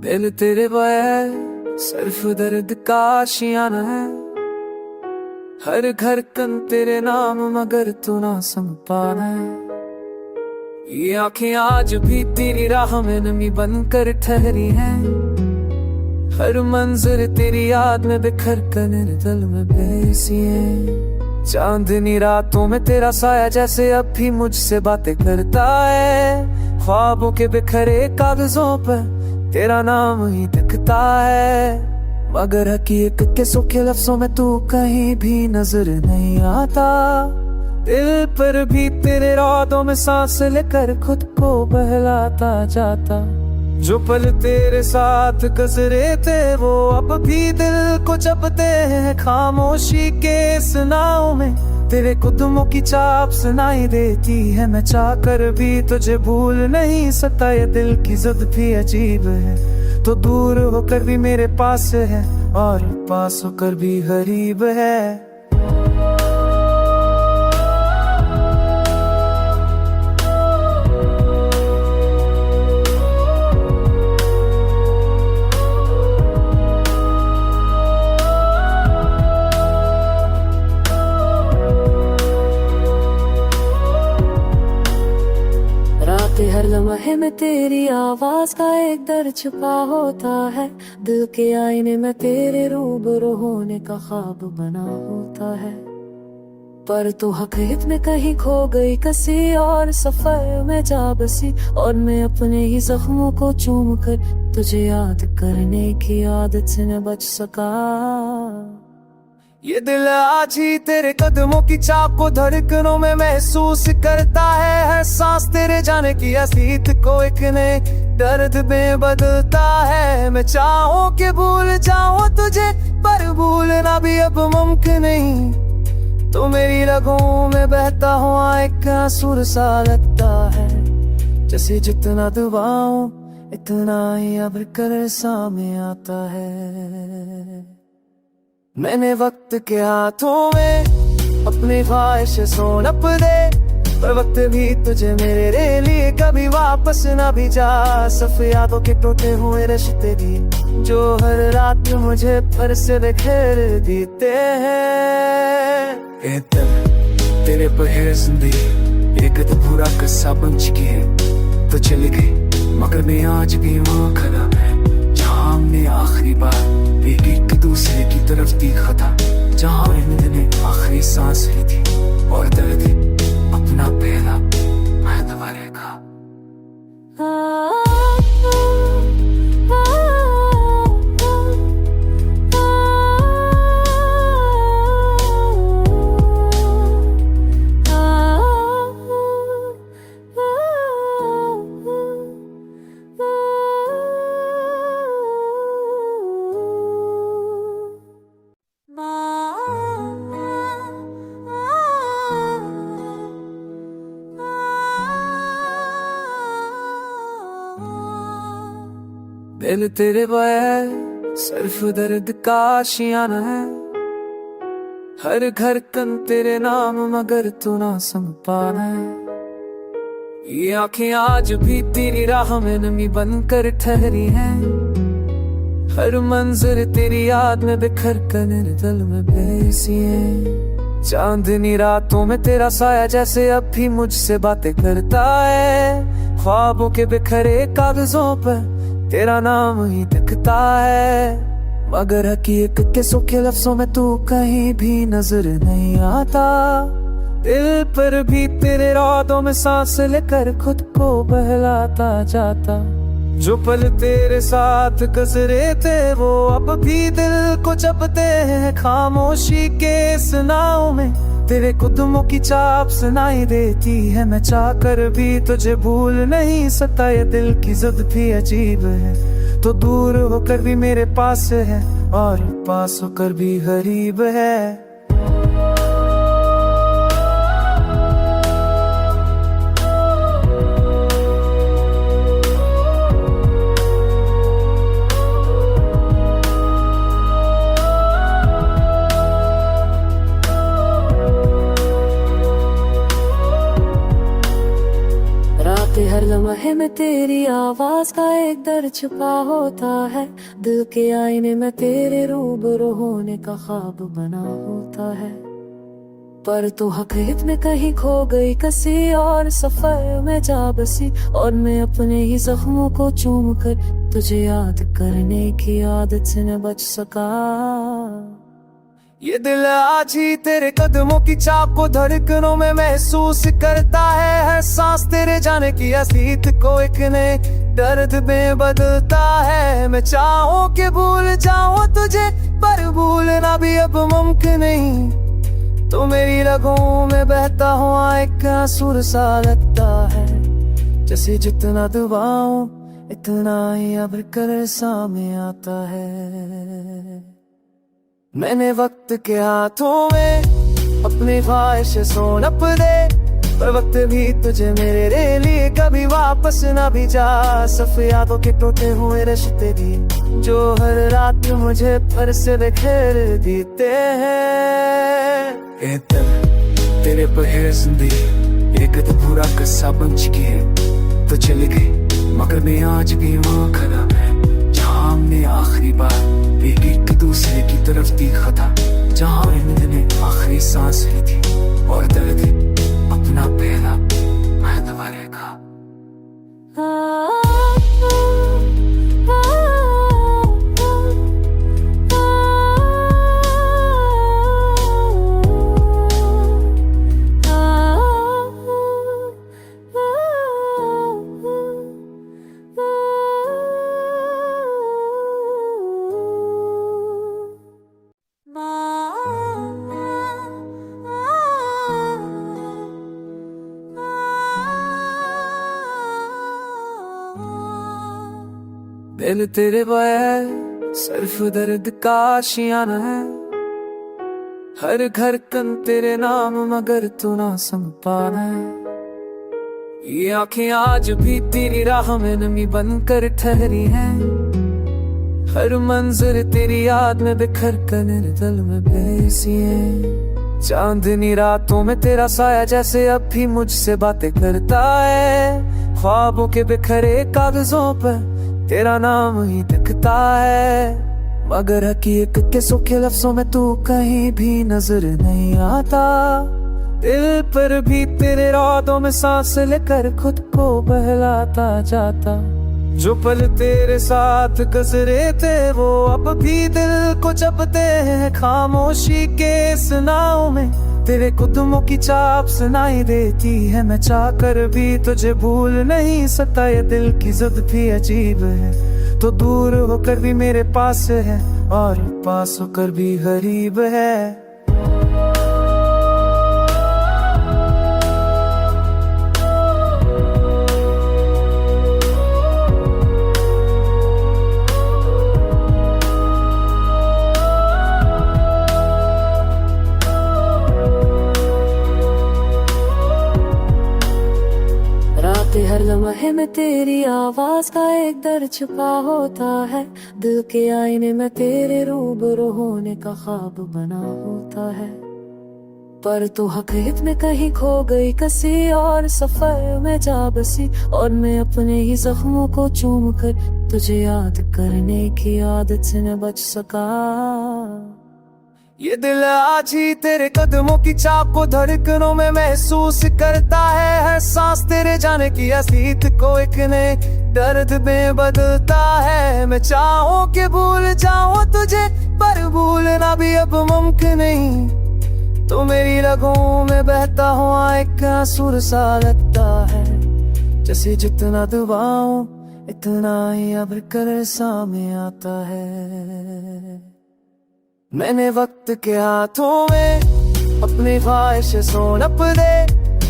दिल तेरे बगैर सिर्फ दर्द का आशियाना है। हर घर कन तेरे नाम मगर तू ना समझ पाना है। ये आंखें आज भी तेरी राह में नमी बनकर ठहरी हैं। हर मंजर तेरी याद में बिखर कर दिल में बेसी है। चांदनी रातों में तेरा साया जैसे अब भी मुझसे बातें करता है। ख्वाबों के बिखरे कागजों पर तेरा नाम ही दिखता है, मगर हकीकत के सूखे लफ्जों में तू कहीं भी नजर नहीं आता। दिल पर भी तेरे रातों में सांस लेकर खुद को बहलाता जाता। जो पल तेरे साथ गुजरे थे वो अब भी दिल को जपते हैं। खामोशी के इस नाव में तेरे कदमों की चाप सुनाई देती है। मैं चाहकर भी तुझे भूल नहीं सकता, ये दिल की जिद भी अजीब है। तो दूर होकर भी मेरे पास है और पास होकर भी गरीब है। हर लम्हे में तेरी आवाज का एक दर्द छुपा होता है। दिल के आईने में तेरे रूबरू होने का ख्वाब बना होता है। पर तू हकीकत में कहीं खो गई किसी और सफर में जा बसी। और मैं अपने ही जख्मों को चूम कर तुझे याद करने की आदत से न बच सका। ये दिल आज ही तेरे कदमों की चाप को धड़कनों में महसूस करता है। हर सांस तेरे जाने की असीत को एक नए दर्द में बदलता है। मैं चाहूं कि भूल जाऊं तुझे पर भूलना भी अब मुमकिन नहीं। तो मेरी रगों में बहता हुआ एक आंसू सा लगता है। जैसे जितना दबाऊं इतना ही अब कर सामने आता है। मैंने वक्त के हाथों में अपनी ख्वाहिश सोनप दे, पर वक्त भी तुझे मेरे लिए कभी वापस ना भी जा। सफ़ यादों के टूटे हुए रिश्ते भी जो हर रात मुझे फिर से बिखेर देते हैं। तेरे पर है जिंदगी एक अधूरा किस्सा बन चुकी है। तो चली गई मगर मैं आज भी वहाँ खड़ा है जहाँ हमने आखिरी बार एक दूसरे की तरफ देखा था। जहाँ हमने आखिरी सांस ली थी और दर्द अपना पहला महत्व रेखा। दिल तेरे बगैर सिर्फ दर्द का आशियाना है। हर घर कन तेरे नाम मगर तू ना समझ पाना है। ये आंखें आज भी तेरी राह में नमी बनकर ठहरी हैं। हर मंजर तेरी याद में बिखर कर दिल में बेसी है। चांदनी रातों में तेरा साया जैसे अब भी मुझसे बातें करता है। ख्वाबों के बिखरे कागजों पर तेरा नाम ही दिखता है, मगर हकीकत के सूखे लफ्जों में तू कहीं भी नजर नहीं आता। दिल पर भी तेरे रातों में सांस लेकर खुद को बहलाता जाता। जो पल तेरे साथ गुजरे थे वो अब भी दिल को जपते हैं। खामोशी के इस नाव में तेरे कदमों की चाप सुनाई देती है। मैं चाहकर भी तुझे भूल नहीं सकता, ये दिल की जिद भी अजीब है। तो दूर होकर भी मेरे पास है और पास होकर भी गरीब है। हर लम्हे लम्हे में तेरी आवाज का एक दर्द छुपा होता है। दिल के आईने में तेरे रूबरू होने का ख्वाब बना होता है। पर तू हकीकत में कहीं खो गई किसी और सफर में जा बसी, और मैं अपने ही जख्मों को चूम कर तुझे याद करने की आदत से न बच सका। ये दिल आज ही तेरे कदमों की चाप को धड़कनों में महसूस करता है। हर सांस तेरे जाने की असीत को एक नए दर्द में बदलता है। मैं चाहूं कि भूल जाऊं तुझे, पर भूलना भी अब मुमकिन नहीं। तो मेरी रगों में बहता हुआ एक आंसू सा लगता है, जैसे जितना दबाऊं इतना ही अब कर सामने आता है। मैंने वक्त के हाथों में अपनी ख्वाहिश सौंप दे, पर वक्त भी तुझे मेरे लिए कभी वापस ना भी जा। सफ़ यादों के टूटे हुए रिश्ते भी जो हर रात मुझे फिर से बिखेर देते हैं। ए दिल तेरे पर है जिंदगी एक अधूरा किस्सा बन चुकी है। तो चली गई मगर मैं आज भी वहाँ खड़ा है, जहाँ हमने आखिरी बार एक दूसरे की तरफ देखा था, जहाँ हमने आखिरी सांस ली थी और दर्द अपना पहला महदवा रेखा। दिल तेरे बगैर सिर्फ दर्द का आशियाना है। हर घर कन तेरे नाम मगर तू ना समझ पाना है। ये आंखें आज भी तेरी राह में नमी बनकर ठहरी हैं। हर मंजर तेरी याद में बिखर कर निर्दल में बेसी है। चांदनी रातों में तेरा साया जैसे अब भी मुझसे बातें करता है। ख्वाबों के बिखरे कागजों पर तेरा नाम ही दिखता है, मगर हकीकत के सूखे लफ्जों में तू कहीं भी नजर नहीं आता। दिल पर भी तेरे रातों में सांस लेकर खुद को बहलाता जाता। जो पल तेरे साथ गुजरे थे वो अब भी दिल को जपते हैं। खामोशी के इस नाव में तेरे कदमों की चाप सुनाई देती है। मैं चाहकर भी तुझे भूल नहीं सकता, ये दिल की जिद भी अजीब है। तो दूर होकर भी मेरे पास है और पास होकर भी गरीब है। हर लम्हे में तेरी आवाज का एक दर्द छुपा होता है। दिल के आईने में तेरे रूबरू होने का ख्वाब बना होता है। पर तू हकीकत में कहीं खो गई किसी और सफर में जा बसी, और मैं अपने ही जख्मों को चूम कर तुझे याद करने की आदत से न बच सका। ये दिल आज ही तेरे कदमों की चाप को धड़कनों में महसूस करता है। हर सांस तेरे जाने की असीत को एक नए दर्द में बदलता है। मैं चाहूं कि भूल जाऊं तुझे, पर भूलना भी अब मुमकिन नहीं। तो मेरी रगों में बहता हुआ एक आंसू सा लगता है, जैसे जितना दबाऊं इतना ही अब कर सामने आता है। मैंने वक्त के हाथों में अपनी ख्वाहिश सौंप दे,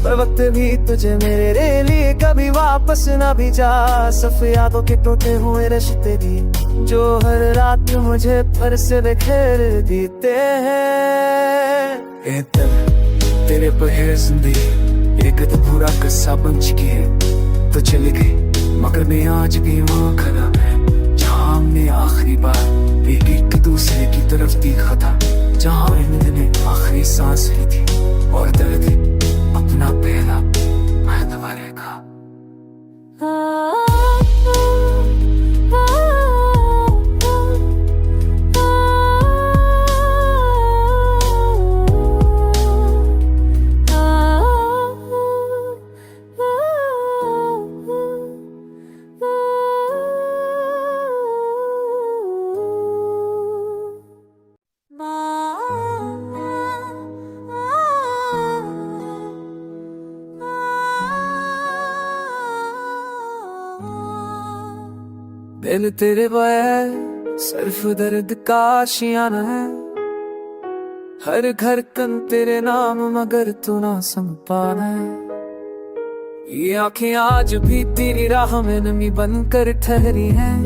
पर वक्त भी तुझे मेरे लिए कभी वापस ना भी जा। सफ़ यादों के टूटे हुए रिश्ते भी जो हर रात मुझे फिर से बिखेर देते हैं। ए दिल तेरे पर है जिंदगी एक अधूरा किस्सा बन चुकी है। तो चली गई मगर मैं आज भी वहाँ खड़ा है, जहाँ हमने आखिरी बार एक दूसरे की तरफ देखा था, जहाँ हमने आखिरी सांस ली थी और दर्द अपना पहला महदवा रेखा। दिल तेरे बगैर सिर्फ दर्द का आशियाना है। हर घर कन तेरे नाम मगर तू ना समझ पाना है। ये आंखें आज भी तेरी राह में नमी बनकर ठहरी हैं।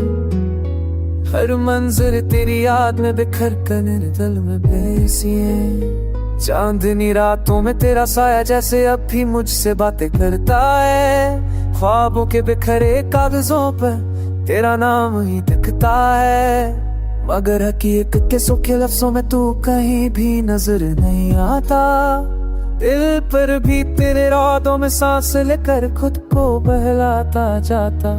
हर मंजर तेरी याद में बिखर कर दिल में बेसी है। चांदनी रातों में तेरा साया जैसे अब भी मुझसे बातें करता है। ख्वाबों के बिखरे कागजों पर तेरा नाम ही दिखता है, मगर हकीकत के सूखे लफ्जों में तू कहीं भी नजर नहीं आता। दिल पर भी तेरे रातों में सांस लेकर खुद को बहलाता जाता।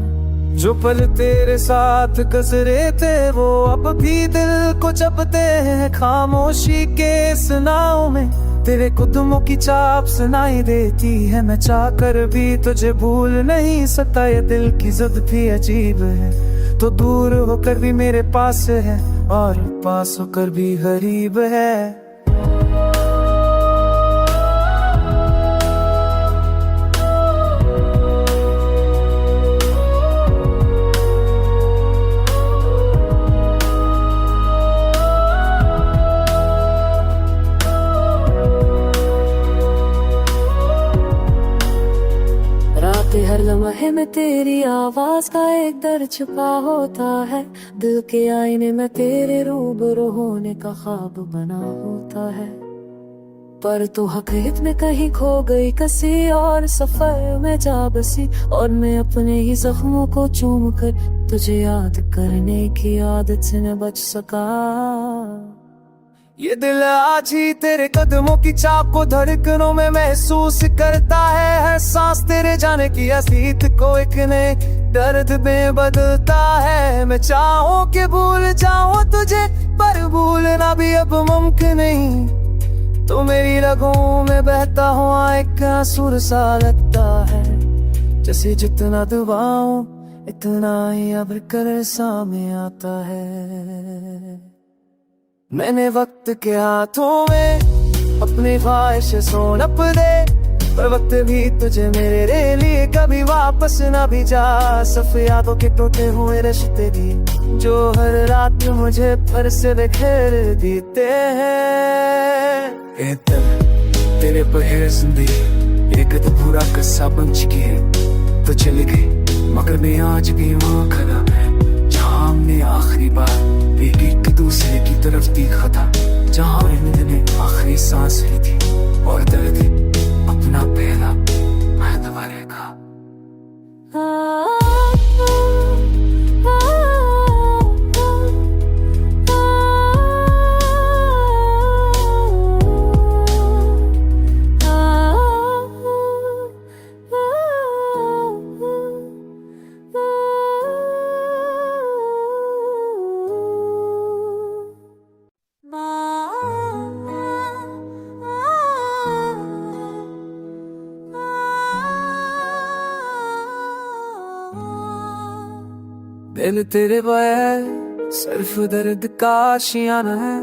जो पल तेरे साथ गुजरे थे वो अब भी दिल को जपते हैं। खामोशी के इस नाव में तेरे कदमों की चाप सुनाई देती है। मैं चाहकर भी तुझे भूल नहीं सकता, ये दिल की जिद भी अजीब है। तो दूर होकर भी मेरे पास है और पास होकर भी गरीब है। हर लम्हे में तेरी आवाज का एक दर्द छुपा होता है। दिल के आईने में तेरे रूबरू होने का ख्वाब बना होता है। पर तू हकीकत में कहीं खो गई किसी और सफर में जा बसी। और मैं अपने ही जख्मों को चूम कर तुझे याद करने की आदत से न बच सका। ये दिल आज ही तेरे कदमों की चाप को धड़कनों में महसूस करता है। हर सांस तेरे जाने की हसीत को एक नए दर्द में बदलता है। मैं चाहूं कि भूल जाऊं तुझे पर भूलना भी अब मुमकिन नहीं। तो मेरी रगों में बहता हुआ एक आंसू सा लगता है। जैसे जितना दबाऊं इतना ही अब कर सामने आता है। मैंने वक्त के हाथों में अपनी ख्वाहिश सोनप दे, पर वक्त भी तुझे मेरे लिए कभी वापस ना भी जा। सफ यादों के टूटे हुए रिश्ते भी जो हर रात मुझे फिर से बिखेर देते हैं। तेरे पर है जिंदगी एक पूरा किस्सा बन चुकी है। तो चली गई मगर मैं आज भी वहाँ खड़ा है जहाँ हमने आखिरी बार एक दूसरे की तरफ देखा था। जहाँ मैंने आखिरी सांस ली थी और दर्द अपना पहला महत्व रेखा। दिल तेरे बगैर सिर्फ दर्द का आशियाना है।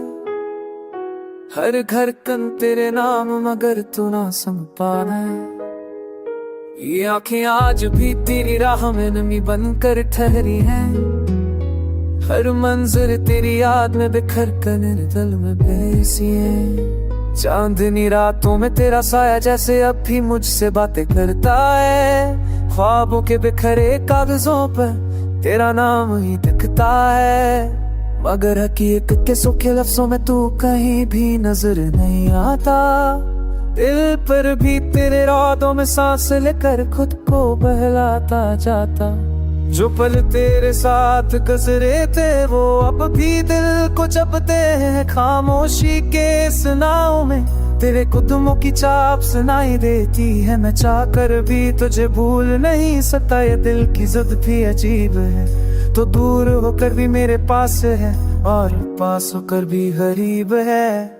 हर घर कन तेरे नाम मगर तू ना समझ पाना है। ये आंखें आज भी तेरी राह में नमी बनकर ठहरी हैं। हर मंजर तेरी याद में बिखर कर दिल में बेसी है। चांदनी रातों में तेरा साया जैसे अब भी मुझसे बातें करता है। ख्वाबों के बिखरे कागजों पर तेरा नाम ही दिखता है, मगर हकीकत के सूखे लफ्जों में तू कहीं भी नजर नहीं आता। दिल पर भी तेरे रातों में सांस लेकर खुद को बहलाता जाता। जो पल तेरे साथ गुजरे थे वो अब भी दिल को जपते हैं। खामोशी के इस नाव में तेरे कदमों की चाप सुनाई देती है। मैं चाहकर भी तुझे भूल नहीं सकता, ये दिल की जिद भी अजीब है। तो दूर होकर भी मेरे पास है और पास होकर भी गरीब है।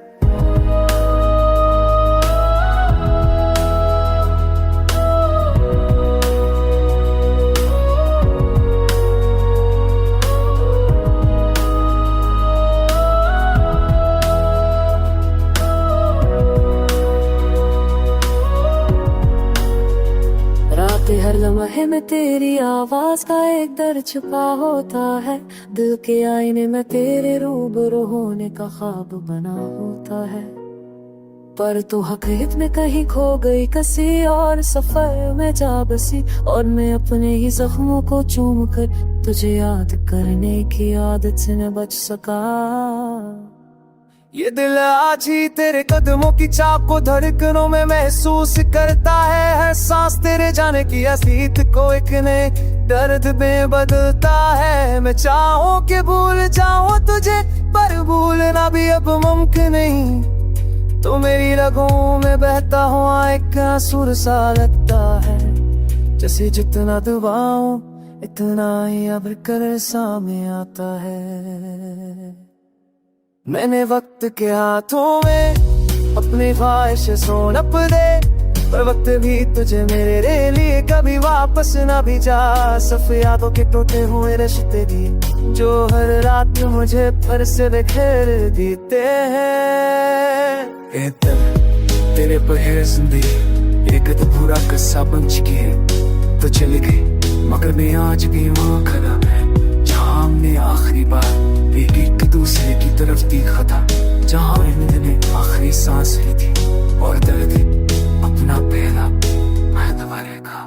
हर लम्हा लम्हे में तेरी आवाज का एक दर्द छुपा होता है। दिल के आईने में तेरे रूबरू होने का ख्वाब बना होता है। पर तू हकीकत में कहीं खो गई किसी और सफर में जा बसी, और मैं अपने ही जख्मों को चूम कर तुझे याद करने की आदत से न बच सका। ये दिल आज ही तेरे कदमों की चाप को धड़कनों में महसूस करता है। हर सांस तेरे जाने की असीत को एक नए दर्द में बदलता है। मैं चाहूं कि भूल जाऊं तुझे, पर भूलना भी अब मुमकिन नहीं। तो मेरी रगों में बहता हुआ एक आंसू सा लगता है। जैसे जितना दबाऊं इतना ही अब कर सामने आता है। मैंने वक्त के हाथों में अपनी ख्वाहिश सोनप दे, पर वक्त भी तुझे मेरे लिए कभी वापस ना भी जा। सफ यादों के टूटे हुए रिश्ते भी जो हर रात मुझे फिर से बिखेर देते हैं। ए दिल तेरे पर है जिंदगी एक अधूरा किस्सा बन चुकी है। तो चली गई मगर मैं आज भी वहाँ खड़ा मैं, जहाँ हमने आखिरी बार एक दूसरे की तरफ देखा था, जहाँ हमने आखिरी सांस ली थी और दर्द अपना पहला मरतबा रखा।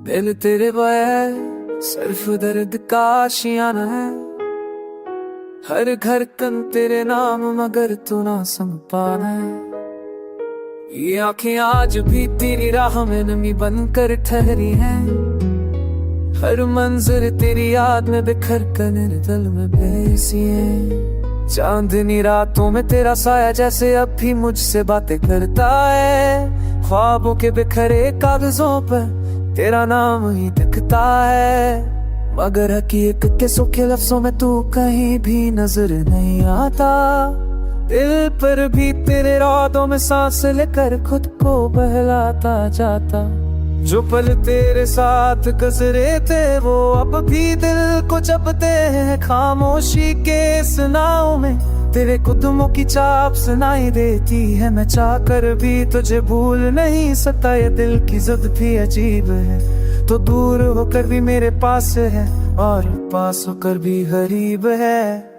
दिल तेरे बगैर सिर्फ दर्द का आशियाना है। हर घर कन तेरे नाम मगर तू ना समझ पाना है। ये आंखें आज भी तेरी राह में नमी बनकर ठहरी हैं। हर मंजर तेरी याद में बिखर कर दिल में बेसी है। चांदनी रातों में तेरा साया जैसे अब भी मुझसे बातें करता है। ख्वाबों के बिखरे कागजों पर तेरा नाम ही दिखता है, मगर हकीकत के सूखे लफ्जों में तू कहीं भी नजर नहीं आता। दिल पर भी तेरे रातों में सांस लेकर खुद को बहलाता जाता। जो पल तेरे साथ गुजरे थे वो अब भी दिल को जपते हैं। खामोशी के इस नाव में तेरे कदमों की चाप सुनाई देती है। मैं चाहकर भी तुझे भूल नहीं सकता, ये दिल की जिद भी अजीब है। तो दूर होकर भी मेरे पास है और पास होकर भी गरीब है।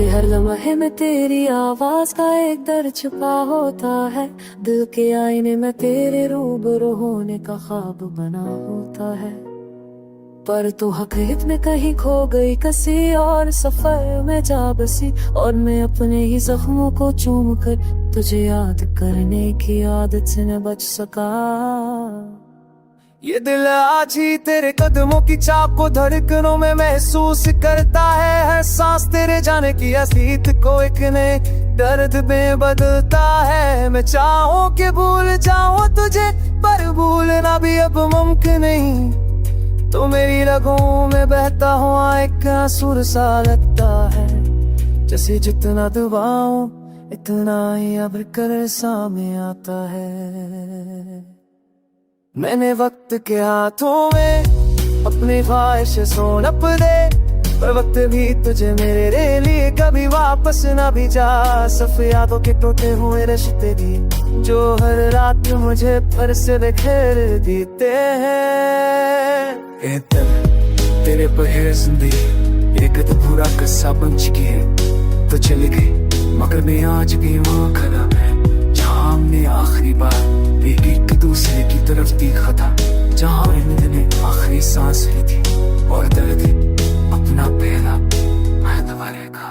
हर लम्हे में तेरी आवाज का एक दर्द छुपा होता है। दिल के आईने में तेरे रूबरू होने का ख्वाब बना होता है। पर तू हकीकत में कहीं खो गई किसी और सफर में जा बसी, और मैं अपने ही जख्मों को चूम कर तुझे याद करने की आदत से न बच सका। ये दिल आज ही तेरे कदमों की चाप को धड़कनों में महसूस करता है। हर सांस तेरे जाने की असीत को एक नए दर्द में बदलता है। मैं चाहूं कि भूल जाऊं तुझे, पर भूलना भी अब मुमकिन नहीं। तो मेरी रगों में बहता हुआ एक आंसू सा लगता है। जैसे जितना दबाऊं इतना ही अब कर सामने आता है। मैंने वक्त के हाथों में अपनी ख्वाहिश सोनप दे, पर वक्त भी तुझे मेरे लिए कभी वापस ना भी जा। सफ यादों के टूटे हुए रिश्ते भी जो हर रात मुझे फिर से बिखेर देते हैं। ए दिल तेरे पर है जिंदगी एक अधूरा किस्सा बन चुकी है। तो चली गई मगर मैं आज भी वहाँ खड़ा मैं, जहाँ हमने आखिरी बार एक दूसरे की तरफ देखा था, जहाँ हमने आखिरी सांस ली थी और दर्द अपना पहला मरतबा रखा।